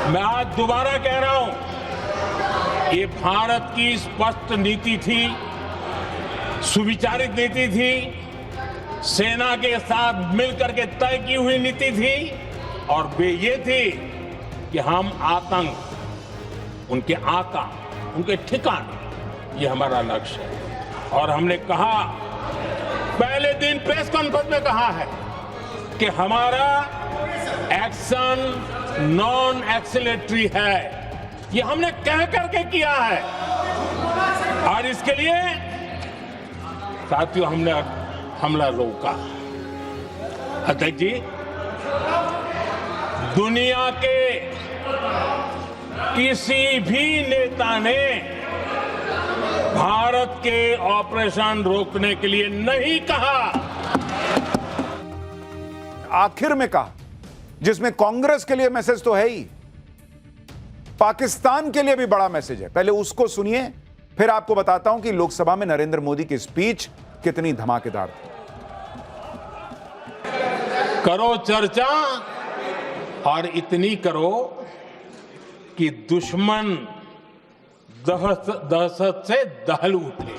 मैं आज दोबारा कह रहा हूं, ये भारत की स्पष्ट नीति थी, सुविचारित नीति थी, सेना के साथ मिलकर के तय की हुई नीति थी और वे ये थी कि हम आतंक, उनके आका, उनके ठिकाने, ये हमारा लक्ष्य है। और हमने कहा, पहले दिन प्रेस कॉन्फ्रेंस में कहा है कि हमारा एक्शन नॉन एक्सीलेटरी है। ये हमने कह करके किया है और इसके लिए साथियों हमने हमला रोका। अध्यक्ष जी, दुनिया के किसी भी नेता ने भारत के ऑपरेशन रोकने के लिए नहीं कहा। आखिर में कहा, जिसमें कांग्रेस के लिए मैसेज तो है ही, पाकिस्तान के लिए भी बड़ा मैसेज है। पहले उसको सुनिए, फिर आपको बताता हूं कि लोकसभा में नरेंद्र मोदी की स्पीच कितनी धमाकेदार थी। करो चर्चा और इतनी करो कि दुश्मन दहशत से दहल उठे।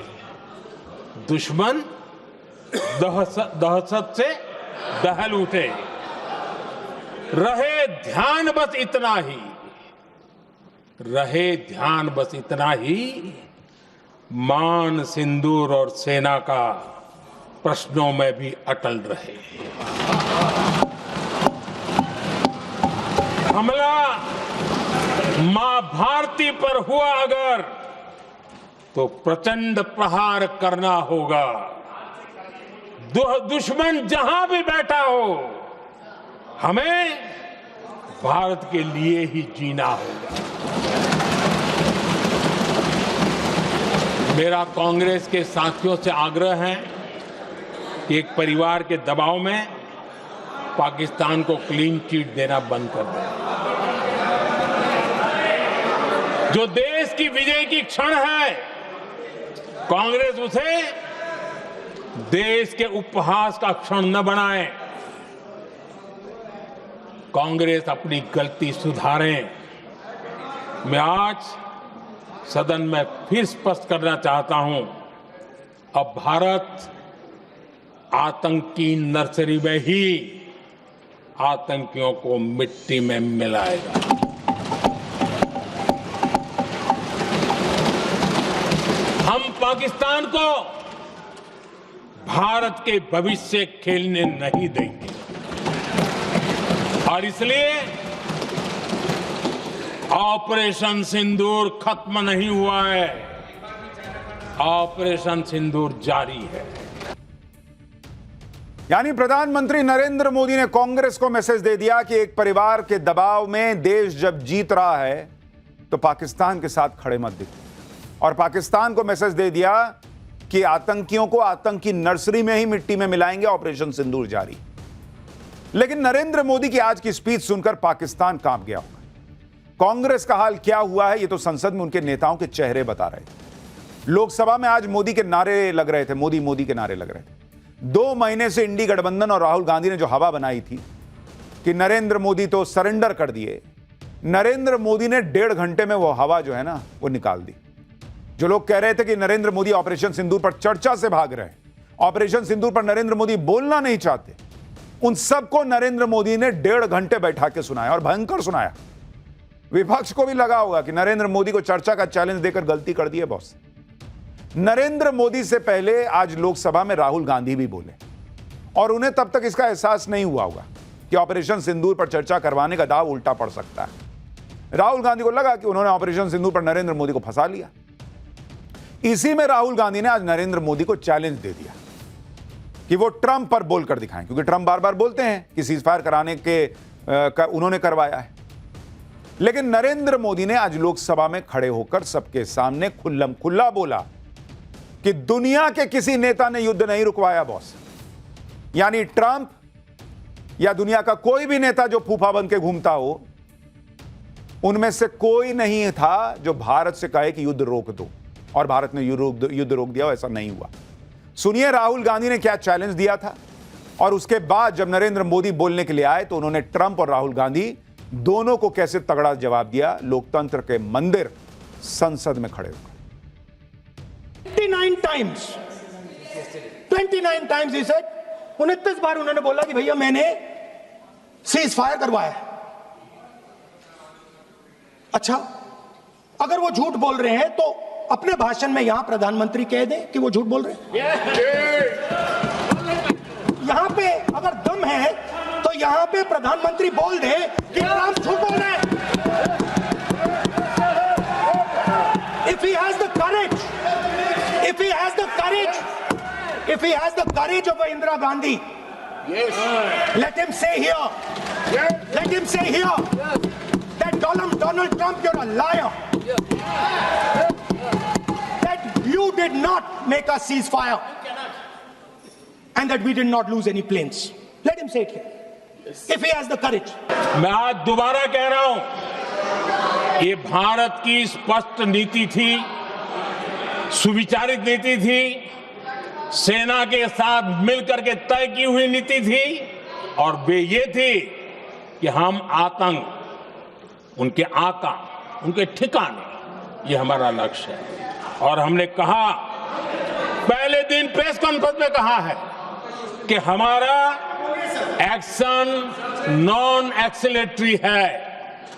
दुश्मन दहशत से दहल उठे। रहे ध्यान बस इतना ही, रहे ध्यान बस इतना ही, मान, सिंदूर और सेना का प्रश्नों में भी अटल रहे। हमला मां भारती पर हुआ अगर, तो प्रचंड प्रहार करना होगा। दुश्मन जहां भी बैठा हो, हमें भारत के लिए ही जीना होगा। मेरा कांग्रेस के साथियों से आग्रह है कि एक परिवार के दबाव में पाकिस्तान को क्लीन चिट देना बंद कर दें। जो देश की विजय की क्षण है, कांग्रेस उसे देश के उपहास का क्षण न बनाए। कांग्रेस अपनी गलती सुधारें। मैं आज सदन में फिर स्पष्ट करना चाहता हूं, अब भारत आतंक की नर्सरी में ही आतंकियों को मिट्टी में मिलाएगा। हम पाकिस्तान को भारत के भविष्य खेलने नहीं देंगे और इसलिए ऑपरेशन सिंदूर खत्म नहीं हुआ है, ऑपरेशन सिंदूर जारी है। यानी प्रधानमंत्री नरेंद्र मोदी ने कांग्रेस को मैसेज दे दिया कि एक परिवार के दबाव में देश जब जीत रहा है तो पाकिस्तान के साथ खड़े मत दिखो, और पाकिस्तान को मैसेज दे दिया कि आतंकियों को आतंकी नर्सरी में ही मिट्टी में मिलाएंगे, ऑपरेशन सिंदूर जारी। लेकिन नरेंद्र मोदी की आज की स्पीच सुनकर पाकिस्तान कांप गया होगा। कांग्रेस का हाल क्या हुआ है, यह तो संसद में उनके नेताओं के चेहरे बता रहे थे। लोकसभा में आज मोदी के नारे लग रहे थे, मोदी मोदी के नारे लग रहे थे। 2 महीने से इंडी गठबंधन और राहुल गांधी ने जो हवा बनाई थी कि नरेंद्र मोदी तो सरेंडर कर दिए, नरेंद्र मोदी ने 1.5 घंटे में वो हवा जो है ना वो निकाल दी। जो लोग कह रहे थे कि नरेंद्र मोदी ऑपरेशन सिंदूर पर चर्चा से भाग रहे हैं, ऑपरेशन सिंदूर पर नरेंद्र मोदी बोलना नहीं चाहते, उन सबको नरेंद्र मोदी ने 1.5 घंटे बैठा के सुनाया और भयंकर सुनाया। विपक्ष को भी लगा होगा कि नरेंद्र मोदी को चर्चा का चैलेंज देकर गलती कर दी है बॉस। नरेंद्र मोदी से पहले आज लोकसभा में राहुल गांधी भी बोले और उन्हें तब तक इसका एहसास नहीं हुआ होगा कि ऑपरेशन सिंदूर पर चर्चा करवाने का दाव उल्टा पड़ सकता है। राहुल गांधी को लगा कि उन्होंने ऑपरेशन सिंदूर पर नरेंद्र मोदी को फंसा लिया। इसी में राहुल गांधी ने आज नरेंद्र मोदी को चैलेंज दे दिया कि वो ट्रंप पर बोलकर दिखाएं, क्योंकि ट्रंप बार बार बोलते हैं कि सीजफायर कराने के उन्होंने करवाया है। लेकिन नरेंद्र मोदी ने आज लोकसभा में खड़े होकर सबके सामने खुल्लम खुल्ला बोला कि दुनिया के किसी नेता ने युद्ध नहीं रुकवाया बॉस। यानी ट्रंप या दुनिया का कोई भी नेता जो फूफा बन के घूमता हो, उनमें से कोई नहीं था जो भारत से कहे कि युद्ध रोक दो, और भारत ने युद्ध रोक दिया। ऐसा नहीं हुआ। सुनिए राहुल गांधी ने क्या चैलेंज दिया था, और उसके बाद जब नरेंद्र मोदी बोलने के लिए आए तो उन्होंने ट्रंप और राहुल गांधी दोनों को कैसे तगड़ा जवाब दिया लोकतंत्र के मंदिर संसद में खड़े होकर। 29 times he said, 29 बार उन्होंने बोला कि भैया मैंने सीज फायर करवाया है। अच्छा, अगर वो झूठ बोल रहे हैं तो अपने भाषण में यहां प्रधानमंत्री कह दें कि वो झूठ बोल रहे हैं। यहां पे अगर दम है तो यहां पे प्रधानमंत्री बोल दे कि ट्रंप झूठ बोल रहे हैं। If he has the courage, if he has the courage, if he has the courage of Indira Gandhi, let him say here, let him say here that Donald Trump, you're a liar. That you did not make a ceasefire and that we did not lose any planes. Let him say it here. If he has the courage. मैं आज दोबारा कह रहा हूं, ये भारत की स्पष्ट नीति थी, सुविचारित नीति थी, सेना के साथ मिलकर के तय की हुई नीति थी और वे ये थी कि हम आतंक, उनके आका, उनके ठिकाने, ये हमारा लक्ष्य है। और हमने कहा, पहले दिन प्रेस कॉन्फ्रेंस में कहा है कि हमारा एक्शन नॉन एक्सीलेटरी है।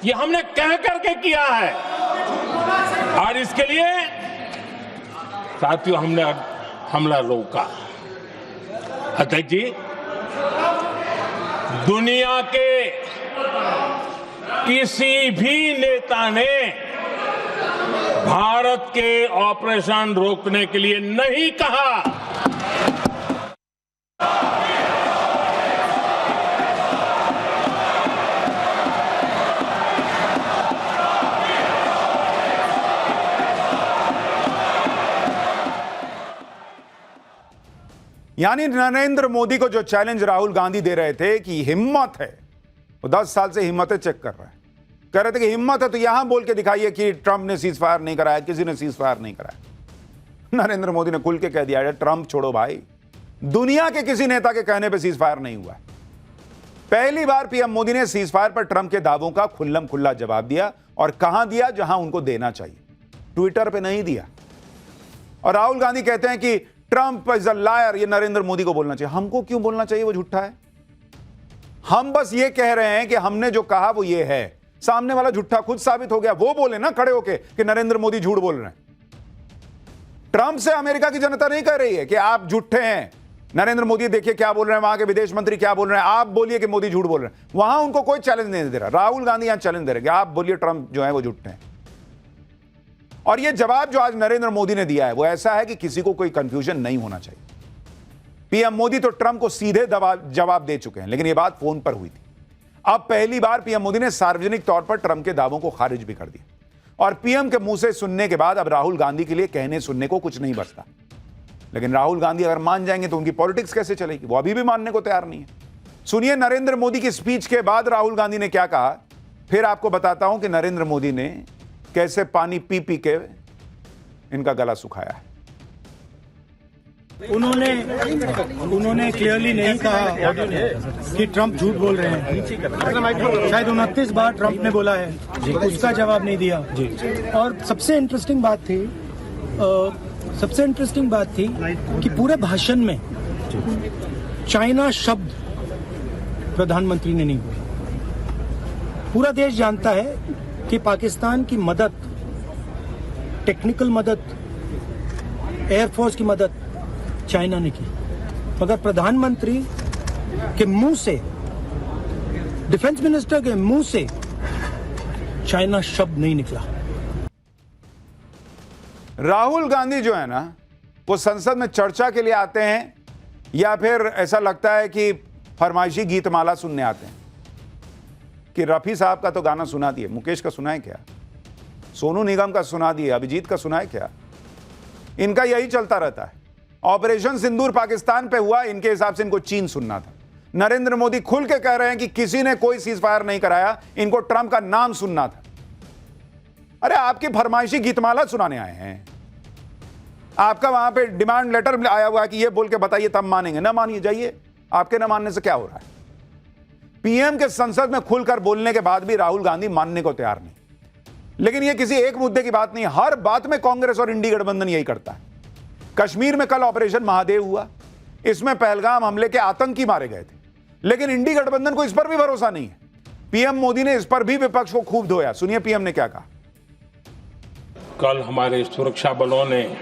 ये हमने कह करके किया है और इसके लिए साथियों हमने हमला रोका। अध्यक्ष जी, दुनिया के किसी भी नेता ने भारत के ऑपरेशन रोकने के लिए नहीं कहा। यानी नरेंद्र मोदी को जो चैलेंज राहुल गांधी दे रहे थे कि हिम्मत है, वो 10 साल से हिम्मतें चेक कर रहे हैं। कह रहे थे कि हिम्मत है तो यहां बोल के दिखाइए कि ट्रंप ने सीज फायर नहीं कराया, किसी ने सीज फायर नहीं कराया। नरेंद्र मोदी ने खुल के कह दिया, ट्रंप छोड़ो भाई, दुनिया के किसी नेता के कहने पर सीज फायर नहीं हुआ। पहली बार पीएम मोदी ने सीज फायर पर ट्रंप के दावों का खुल्लम खुल्ला जवाब दिया और कहां दिया, जहां उनको देना चाहिए, ट्विटर पर नहीं दिया। और राहुल गांधी कहते हैं कि ट्रंप इज अ लायर, ये नरेंद्र मोदी को बोलना चाहिए। हमको क्यों बोलना चाहिए, वो झूठा है? हम बस ये कह रहे हैं कि हमने जो कहा वो ये है। सामने वाला झूठा खुद साबित हो गया, वो बोले ना खड़े होके कि नरेंद्र मोदी झूठ बोल रहे हैं। ट्रंप से अमेरिका की जनता नहीं कह रही है कि आप झूठे हैं, नरेंद्र मोदी देखिए क्या बोल रहे हैं, वहां के विदेश मंत्री क्या बोल रहे हैं, आप बोलिए कि मोदी झूठ बोल रहे हैं। वहां उनको कोई चैलेंज नहीं दे रहा। राहुल गांधी यहां चैलेंज दे रहे हैं कि आप बोलिए ट्रंप जो है वो झूठे हैं। और यह जवाब जो आज नरेंद्र मोदी ने दिया है वो ऐसा है कि किसी को कोई कंफ्यूजन नहीं होना चाहिए। पीएम मोदी तो ट्रंप को सीधे जवाब दे चुके हैं, लेकिन यह बात फोन पर हुई थी। अब पहली बार पीएम मोदी ने सार्वजनिक तौर पर ट्रंप के दावों को खारिज भी कर दिया। और पीएम के मुंह से सुनने के बाद अब राहुल गांधी के लिए कहने सुनने को कुछ नहीं बचता। लेकिन राहुल गांधी अगर मान जाएंगे तो उनकी पॉलिटिक्स कैसे चलेगी, वो अभी भी मानने को तैयार नहीं है। सुनिए नरेंद्र मोदी की स्पीच के बाद राहुल गांधी ने क्या कहा, फिर आपको बताता हूं कि नरेंद्र मोदी ने कैसे पानी पी पी के इनका गला सुखाया है। उन्होंने क्लियरली नहीं कहा कि ट्रंप झूठ बोल रहे हैं। शायद 29 बार ट्रंप ने बोला है, उसका जवाब नहीं दिया। और सबसे इंटरेस्टिंग बात थी कि पूरे भाषण में चाइना शब्द प्रधानमंत्री ने नहीं बोला। पूरा देश जानता है कि पाकिस्तान की मदद, टेक्निकल मदद, एयरफोर्स की मदद चाइना ने की, मगर प्रधानमंत्री के मुंह से, डिफेंस मिनिस्टर के मुंह से चाइना शब्द नहीं निकला। राहुल गांधी जो है ना, वो संसद में चर्चा के लिए आते हैं या फिर ऐसा लगता है कि फरमाइशी गीतमाला सुनने आते हैं कि रफी साहब का तो गाना सुना दिए, मुकेश का सुना है क्या, सोनू निगम का सुना दिए, अभिजीत का सुना है क्या? इनका यही चलता रहता है। ऑपरेशन सिंदूर पाकिस्तान पे हुआ, इनके हिसाब से इनको चीन सुनना था। नरेंद्र मोदी खुल के कह रहे हैं कि किसी ने कोई सीज फायर नहीं कराया, इनको ट्रंप का नाम सुनना था। अरे आपकी फरमाइशी गीतमाला सुनाने आए हैं, आपका वहां पे डिमांड लेटर आया हुआ है कि ये बोल के बताइए तब मानेंगे। ना मानिए, जाइए, आपके ना मानने से क्या हो रहा है। पीएम के संसद में खुलकर बोलने के बाद भी राहुल गांधी मानने को तैयार नहीं। लेकिन यह किसी एक मुद्दे की बात नहीं, हर बात में कांग्रेस और इंडी गठबंधन यही करता है। कश्मीर में कल ऑपरेशन महादेव हुआ, इसमें पहलगाम हमले के आतंकी मारे गए थे, लेकिन इंडी गठबंधन को इस पर भी भरोसा नहीं है। पीएम मोदी ने इस पर भी विपक्ष को खूब धोया। सुनिए पीएम ने क्या कहा। कल हमारे सुरक्षा बलों ने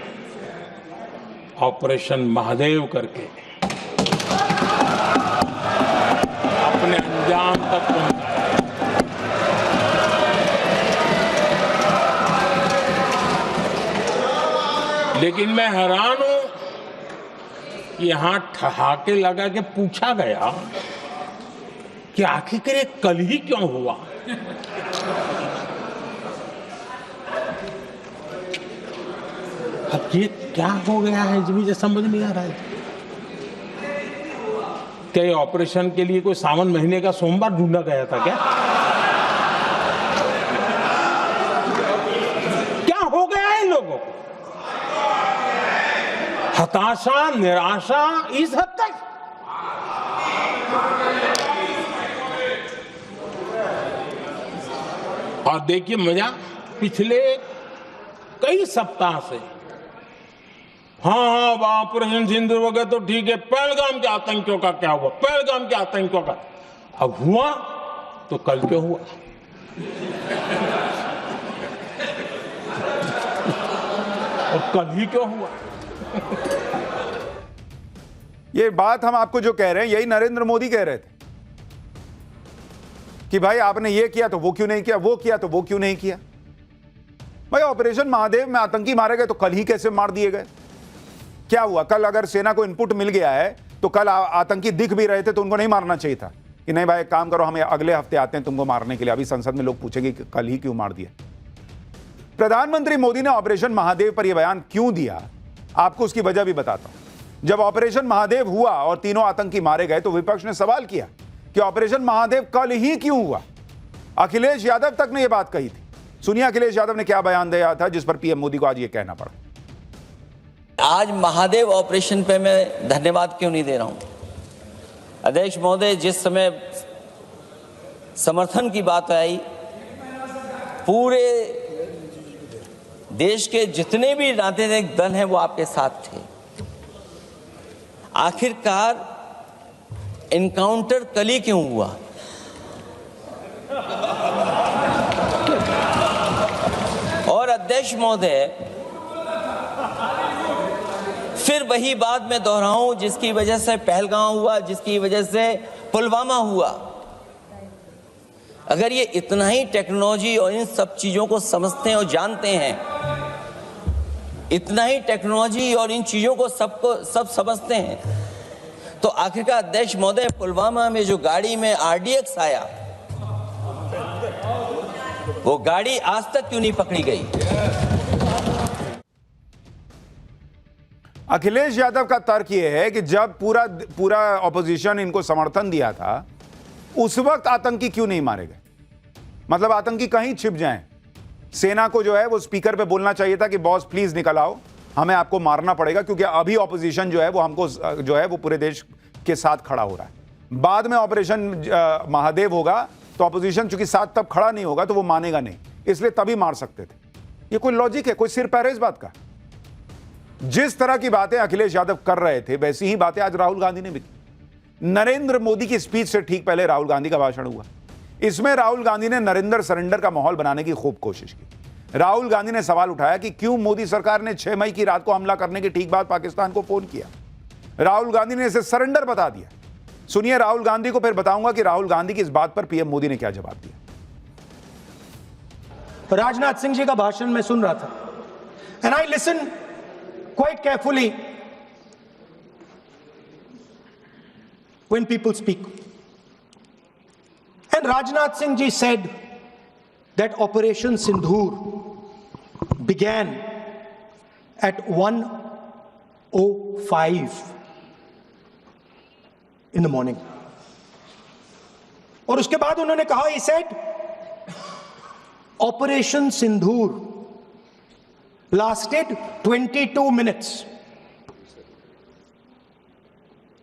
ऑपरेशन महादेव करके अपने अंजाम तक पहुंचाया। लेकिन मैं हैरान हूं कि यहां ठहाके लगा के पूछा गया कि आखिर कल ही क्यों हुआ। अब ये क्या हो गया है मुझे समझ नहीं आ रहा है। क्या ऑपरेशन के लिए कोई सावन महीने का सोमवार ढूंढा गया था क्या? क्या हो गया है लोगों को? हताशा, निराशा इस हद तक। और देखिए मजा, पिछले कई सप्ताह से हाँ ऑपरेशन सिंदूर हो गया तो ठीक है, पहलगाम के आतंकियों का क्या हुआ, पहलगाम के आतंकियों का अब हुआ तो कल क्यों हुआ? और कल ही क्यों हुआ? ये बात हम आपको जो कह रहे हैं यही नरेंद्र मोदी कह रहे थे कि भाई आपने ये किया तो वो क्यों नहीं किया, वो किया तो वो क्यों नहीं किया। भाई ऑपरेशन महादेव में आतंकी मारे गए तो कल ही कैसे मार दिए गए? क्या हुआ? कल अगर सेना को इनपुट मिल गया है तो कल आतंकी दिख भी रहे थे तो उनको नहीं मारना चाहिए था कि नहीं भाई काम करो, हम अगले हफ्ते आते हैं तुमको मारने के लिए। अभी संसद में लोग पूछेंगे कि कल ही क्यों मार दिया। प्रधानमंत्री मोदी ने ऑपरेशन महादेव पर यह बयान क्यों दिया, आपको उसकी वजह भी बताता हूं। जब ऑपरेशन महादेव हुआ और तीनों आतंकी मारे गए तो विपक्ष ने सवाल किया कि ऑपरेशन महादेव कल ही क्यों हुआ। अखिलेश यादव तक ने यह बात कही थी। सुनिए अखिलेश यादव ने क्या बयान दिया था जिस पर पीएम मोदी को आज यह कहना पड़ा। आज महादेव ऑपरेशन पे मैं धन्यवाद क्यों नहीं दे रहा हूं। अध्यक्ष महोदय, जिस समय समर्थन की बात आई, पूरे देश के जितने भी राजनीतिक दल हैं वो आपके साथ थे। आखिरकार इनकाउंटर कल ही क्यों हुआ? और अध्यक्ष महोदय, फिर वही बात मैं दोहराऊं जिसकी वजह से पहलगाम हुआ, जिसकी वजह से पुलवामा हुआ। अगर ये इतना ही टेक्नोलॉजी और इन सब चीजों को समझते हैं और जानते हैं, इतना ही टेक्नोलॉजी और इन चीजों को सब समझते हैं, तो आखिरकार अध्यक्ष महोदय पुलवामा में जो गाड़ी में RDX आया, वो गाड़ी आज तक क्यों नहीं पकड़ी गई? अखिलेश यादव का तर्क यह है कि जब पूरा ऑपोजिशन इनको समर्थन दिया था उस वक्त आतंकी क्यों नहीं मारे गए। मतलब आतंकी कहीं छिप जाएं, सेना को जो है वो स्पीकर पे बोलना चाहिए था कि बॉस प्लीज निकल आओ, हमें आपको मारना पड़ेगा, क्योंकि अभी ऑपोजिशन जो है वो हमको जो है वो पूरे देश के साथ खड़ा हो रहा है। बाद में ऑपरेशन महादेव होगा तो ऑपोजिशन चूंकि साथ तब खड़ा नहीं होगा तो वो मानेगा नहीं, इसलिए तभी मार सकते थे। ये कोई लॉजिक है? कोई सिर पैर है इस बात का? जिस तरह की बातें अखिलेश यादव कर रहे थे वैसी ही बातें आज राहुल गांधी ने भी की। नरेंद्र मोदी की स्पीच से ठीक पहले राहुल गांधी का भाषण हुआ। इसमें राहुल गांधी ने नरेंद्र सरेंडर का माहौल बनाने की खूब कोशिश की। राहुल गांधी ने सवाल उठाया कि क्यों मोदी सरकार ने 6 मई की रात को हमला करने के ठीक बाद पाकिस्तान को फोन किया। राहुल गांधी ने इसे सरेंडर बता दिया। सुनिए राहुल गांधी को, फिर बताऊंगा कि राहुल गांधी की इस बात पर पीएम मोदी ने क्या जवाब दिया। राजनाथ सिंह जी का भाषण मैं सुन रहा था, and I listen quite carefully when people speak. And Rajnath Singh ji said that Operation Sindhur began at 1:05 in the morning. और उसके बाद उन्होंने कहा, he said Operation Sindhur lasted 22 minutes.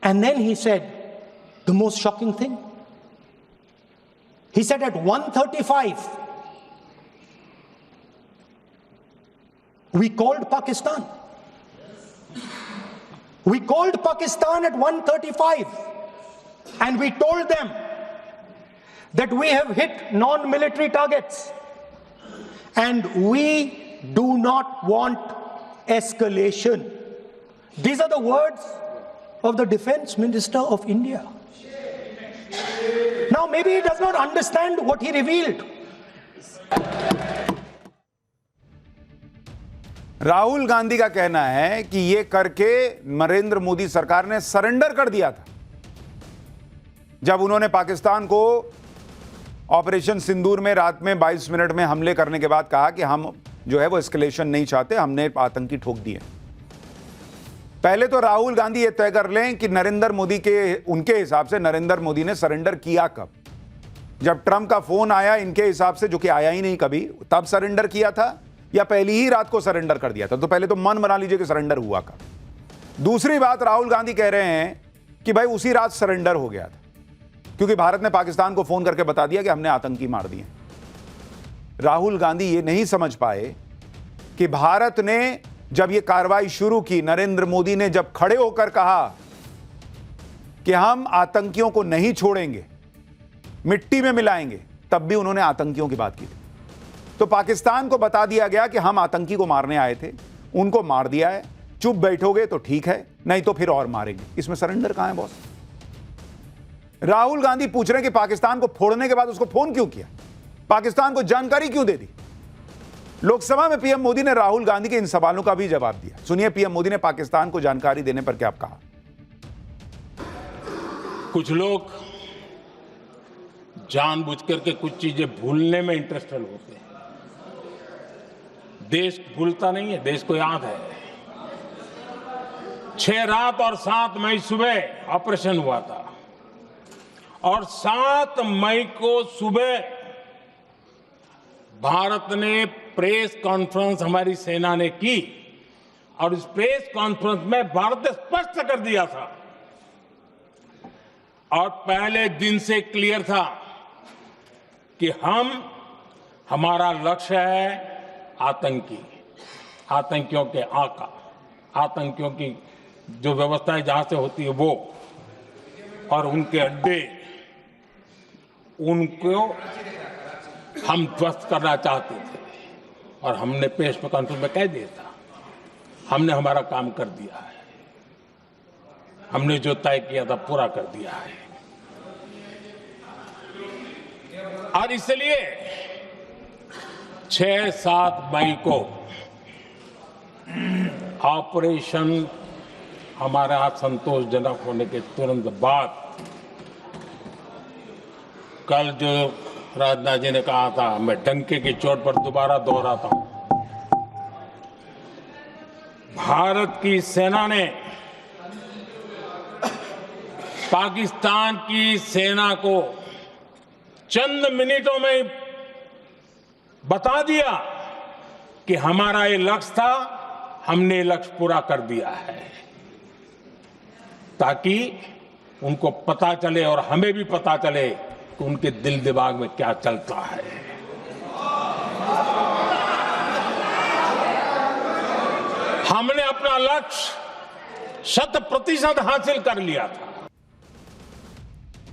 And then he said the most shocking thing, He said at 1:35, we called Pakistan. We called Pakistan at 1:35 and we told them that we have hit non-military targets and we do not want escalation. These are the words of the Defense Minister of India. Now maybe he does not understand what he revealed. Rahul Gandhi का कहना है कि ये करके नरेंद्र मोदी सरकार ने surrender कर दिया था। जब उन्होंने पाकिस्तान को ऑपरेशन सिंदूर में रात में 22 मिनट में हमले करने के बाद कहा कि हम जो है वो एस्केलेशन नहीं चाहते, हमने आतंकी ठोक दिए। पहले तो राहुल गांधी ये तय कर लें कि नरेंद्र मोदी के उनके हिसाब से नरेंद्र मोदी ने सरेंडर किया कब? जब ट्रंप का फोन आया इनके हिसाब से, जो कि आया ही नहीं कभी, तब सरेंडर किया था या पहली ही रात को सरेंडर कर दिया था? तो पहले तो मन बना लीजिए कि सरेंडर हुआ कब। दूसरी बात, राहुल गांधी कह रहे हैं कि भाई उसी रात सरेंडर हो गया था क्योंकि भारत ने पाकिस्तान को फोन करके बता दिया कि हमने आतंकी मार दिए। राहुल गांधी ये नहीं समझ पाए कि भारत ने जब ये कार्रवाई शुरू की, नरेंद्र मोदी ने जब खड़े होकर कहा कि हम आतंकियों को नहीं छोड़ेंगे, मिट्टी में मिलाएंगे, तब भी उन्होंने आतंकियों की बात की थी। तो पाकिस्तान को बता दिया गया कि हम आतंकी को मारने आए थे, उनको मार दिया है, चुप बैठोगे तो ठीक है, नहीं तो फिर और मारेंगे। इसमें सरेंडर कहां है बॉस? राहुल गांधी पूछ रहे हैं कि पाकिस्तान को फोड़ने के बाद उसको फोन क्यों किया, पाकिस्तान को जानकारी क्यों दे दी? लोकसभा में पीएम मोदी ने राहुल गांधी के इन सवालों का भी जवाब दिया। सुनिए पीएम मोदी ने पाकिस्तान को जानकारी देने पर क्या कहा। कुछ लोग जानबूझकर के कुछ चीजें भूलने में इंटरेस्टेड होते हैं। देश भूलता नहीं है, देश को याद है। 6 रात और 7 मई सुबह ऑपरेशन हुआ था और 7 मई को सुबह भारत ने प्रेस कॉन्फ्रेंस हमारी सेना ने की और इस प्रेस कॉन्फ्रेंस में भारत ने स्पष्ट कर दिया था और पहले दिन से क्लियर था कि हमारा लक्ष्य है आतंकी, आतंकियों के आका, आतंकियों की जो व्यवस्थाएं जहां से होती है वो और उनके अड्डे, उनको हम ध्वस्त करना चाहते थे और हमने प्रेस कॉन्फ्रेंस में कह दिया था, हमने हमारा काम कर दिया है, हमने जो तय किया था पूरा कर दिया है। और इसलिए 6-7 मई को ऑपरेशन हमारे यहां संतोषजनक होने के तुरंत बाद कल जो राजनाथ जी ने कहा था, मैं डंके की चोट पर दोबारा दोहराता हूं, भारत की सेना ने पाकिस्तान की सेना को चंद मिनटों में बता दिया कि हमारा ये लक्ष्य था, हमने लक्ष्य पूरा कर दिया है, ताकि उनको पता चले और हमें भी पता चले कि उनके दिल दिमाग में क्या चलता है। हमने अपना लक्ष्य 100% हासिल कर लिया था।